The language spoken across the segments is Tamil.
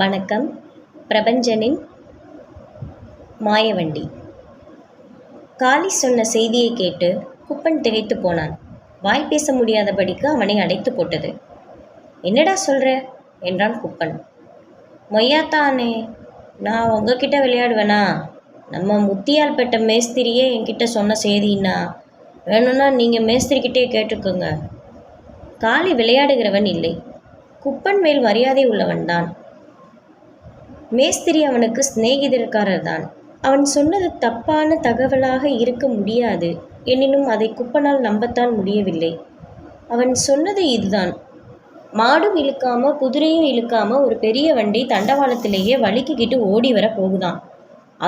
வணக்கம். பிரபஞ்சனின் மாயவண்டி. காளி சொன்ன செய்தியை கேட்டு குப்பன் திகைத்து போனான். வாய் பேச முடியாதபடிக்கு அவனை அடைத்து போட்டது. என்னடா சொல்ற என்றான் குப்பன். மொய்யாத்தானே, நான் உங்ககிட்ட விளையாடுவேனா? நம்ம முத்தியால் பெற்ற மேஸ்திரியே என்கிட்ட சொன்ன செய்தின்னா வேணும்னா நீங்கள் மேஸ்திரிக்கிட்டே கேட்டுக்கோங்க. காளி விளையாடுகிறவன் இல்லை, குப்பன் மேல் மரியாதை உள்ளவன்தான். மேஸ்திரி அவனுக்கு சிநேகிதர்காரர் தான். அவன் சொன்னது தப்பான தகவலாக இருக்க முடியாது. எனினும் அதை குப்பனால் நம்பத்தான் முடியவில்லை. அவன் சொன்னது இதுதான்: மாடும் இழுக்காம குதிரையும் இழுக்காம ஒரு பெரிய வண்டி தண்டவாளத்திலேயே வலிக்கிக்கிட்டு ஓடி வர போகுதான்.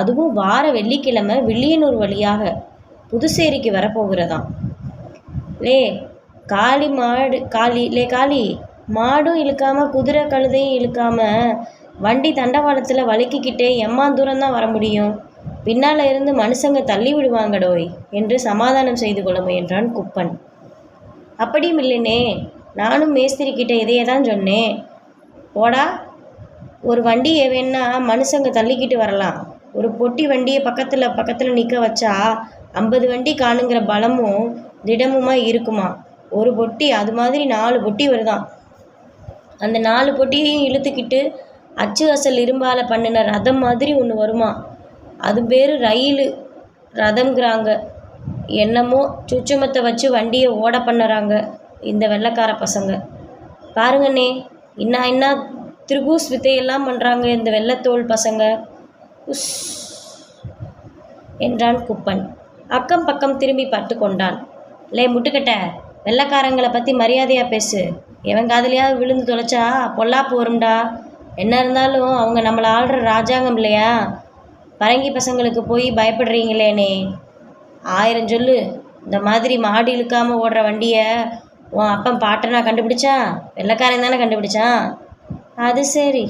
அதுவும் வார வெள்ளிக்கிழமை வில்லியனூர் வழியாக புதுச்சேரிக்கு வரப்போகிறதாம். காளி மாடும் இழுக்காம குதிரை கழுதையும் இழுக்காம வண்டி தண்டவாளத்தில் வழுக்கிக்கிட்டே எம்மாந்தூரம் தான் வர முடியும். பின்னால் இருந்து மனுஷங்க தள்ளி விடுவாங்கடோய் என்று சமாதானம் செய்து கொள்ள முயன்றான் குப்பன். அப்படியும் இல்லைனே, நானும் மேஸ்திரிக்கிட்ட இதையே தான் சொன்னேன். போடா, ஒரு வண்டியை வேணா மனுஷங்க தள்ளிக்கிட்டு வரலாம், ஒரு பொட்டி வண்டியை பக்கத்தில் நிற்க வச்சா 50 வண்டி காணுங்கிற பலமும் திடமுமா இருக்குமா. ஒரு பொட்டி அது மாதிரி 4 பொட்டி வருதான். அந்த 4 பொட்டியையும் இழுத்துக்கிட்டு அச்சு அசல் இரும்பால் பண்ணின ரதம் மாதிரி ஒன்று வருமா. அது பேர் ரயில் ரதம்ங்கிறாங்க. என்னமோ சுச்சுமத்தை வச்சு வண்டியை ஓட பண்ணுறாங்க இந்த வெள்ளைக்கார பசங்க. பாருங்கண்ணே, என்ன திருகூஸ் வித்தையெல்லாம் பண்ணுறாங்க இந்த வெள்ளைத்தோல் பசங்க. உஸ் என்றான் குப்பன். அக்கம் பக்கம் திரும்பி பார்த்து கொண்டான். முட்டுக்கட்ட, வெள்ளைக்காரங்களை பற்றி மரியாதையாக பேசு. எவன் காதலியாவது விழுந்து தொலைச்சா பொல்லாப்பு வரும்டா. என்ன இருந்தாலும் அவங்க நம்மளை ஆள்ற ராஜாங்கம் இல்லையா? பரங்கி பசங்களுக்கு போய் பயப்படுறீங்களேனே. 1000 சொல்லு. இந்த மாதிரி மாடு இழுக்காமல் ஓடுற வண்டியை உன் அப்பன் பாட்டனா கண்டுபிடிச்சான்? வெள்ளைக்காரன் தானே கண்டுபிடிச்சான்? அது சரி.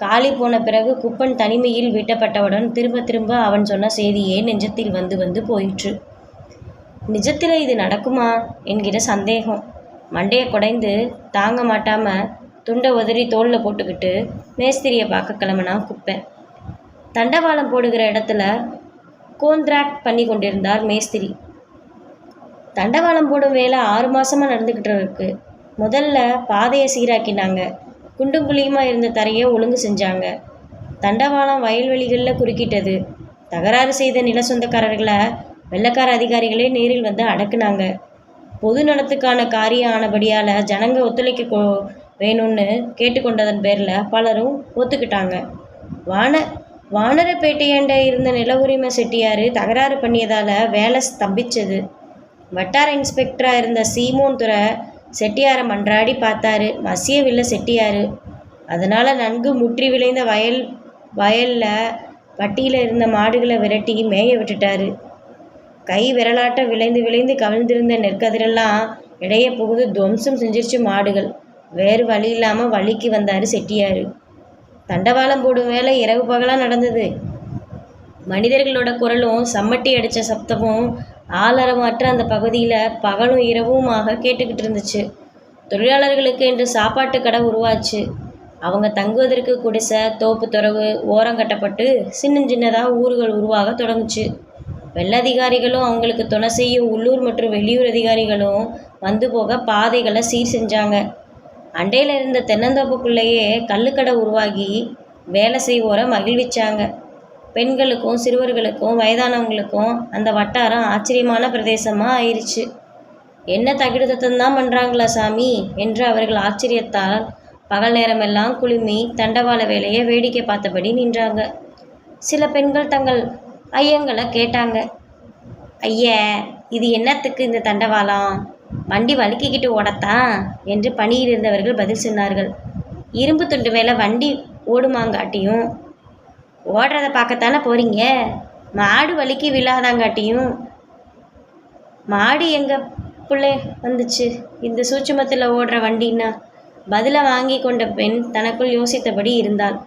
காளி போன பிறகு குப்பன் தனிமையில் வீட்டப்பட்டவுடன் திரும்ப திரும்ப அவன் சொன்ன செய்தியே நெஞ்சத்தில் வந்து போயிற்று. நிஜத்தில் இது நடக்குமா என்கிற சந்தேகம் மண்டையை குடைந்து தாங்க மாட்டாமல் துண்டை உதறி தோளில் போட்டுக்கிட்டு மேஸ்திரியை பார்க்க கிளம்புனா குப்பன். தண்டவாளம் போடுகிற இடத்துல கோந்த்ராக்ட் பண்ணி கொண்டிருந்தார் மேஸ்திரி. தண்டவாளம் போடும் வேலை 6 மாதமாக நடந்துக்கிட்டு இருக்கு. முதல்ல பாதையை சீராக்கினாங்க. குண்டும் குழியுமாக இருந்த தரையை ஒழுங்கு செஞ்சாங்க. தண்டவாளம் வயல்வெளிகளில் குறுக்கிட்டது. தகராறு செய்த நில சொந்தக்காரர்களை வெள்ளைக்கார அதிகாரிகளே நேரில் வந்து அடக்குனாங்க. பொது நலத்துக்கான காரியம் ஆனபடியால் ஜனங்க ஒத்துழைக்க வேணும்னு கேட்டுக்கொண்டதன் பேரில் பலரும் ஒத்துக்கிட்டாங்க. வானரப்பேட்டையாண்ட இருந்த நில உரிமை செட்டியார் தகராறு பண்ணியதால் வேலை ஸ்தம்பிச்சது. வட்டார இன்ஸ்பெக்டராக இருந்த சீமோன் துறை செட்டியாரை மன்றாடி பார்த்தாரு. மசியவில்லை செட்டியார். அதனால் நன்கு முற்றி விளைந்த வயலில் பட்டியில் இருந்த மாடுகளை விரட்டி மேய விட்டுட்டாரு. கை விரலாட்ட விளைந்து கவிழ்ந்திருந்த நெற்கதிரெல்லாம் இடையே புகுந்து துவம்சம் செஞ்சிருச்சு மாடுகள். வேறு வழி இல்லாமல் வழிக்கு வந்தார் செட்டியார். தண்டவாளம் போடும் வேலை இரவு பகலாக நடந்தது. மனிதர்களோட குரலும் சம்மட்டி அடித்த சப்தமும் ஆளரமற்ற அந்த பகுதியில் பகலும் இரவுமாக கேட்டுக்கிட்டு இருந்துச்சு. தொழிலாளர்களுக்கு என்று சாப்பாட்டு கடை உருவாச்சு. அவங்க தங்குவதற்கு குடிசை, தோப்பு துறவு ஓரங்கட்டப்பட்டு சின்னதாக ஊர்கள் உருவாக தொடங்குச்சு. வெள்ளதிகாரிகளும் அவங்களுக்கு துணை செய்யும் உள்ளூர் மற்றும் வெளியூர் அதிகாரிகளும் வந்து போக பாதைகளை சீர் செஞ்சாங்க. அண்டையில் இருந்த தென்னந்தோப்புக்குள்ளேயே கல்லுக்கடை உருவாகி வேலை செய்வோரை மகிழ்விச்சாங்க. பெண்களுக்கும் சிறுவர்களுக்கும் வயதானவங்களுக்கும் அந்த வட்டாரம் ஆச்சரியமான பிரதேசமாக ஆயிடுச்சு. என்ன தகிடுதத்தான் பண்ணுறாங்களா சாமி என்று அவர்கள் ஆச்சரியத்தால் பகல் நேரமெல்லாம் குழுமி தண்டவாள வேலையை வேடிக்கை பார்த்தபடி நின்றாங்க. சில பெண்கள் தங்கள் ஐயங்களை கேட்டாங்க. ஐயா, இது என்னத்துக்கு இந்த தண்டவாளம்? வண்டி வழுக்கிக்கிட்டு ஓடத்தான் என்று பணியில் இருந்தவர்கள் பதில் சொன்னார்கள். இரும்பு துண்டு மேலே வண்டி ஓடுமாங்காட்டியும் ஓடுறதை பார்க்கத்தானே போகிறீங்க. மாடு வலிக்கு விழாதாங்காட்டியும் மாடு எங்கள் பிள்ளை வந்துச்சு இந்த சூட்சுமத்தில் ஓடுற வண்டின்னா பதிலை வாங்கி கொண்ட பெண் தனக்குள் யோசித்தபடி இருந்தாள்.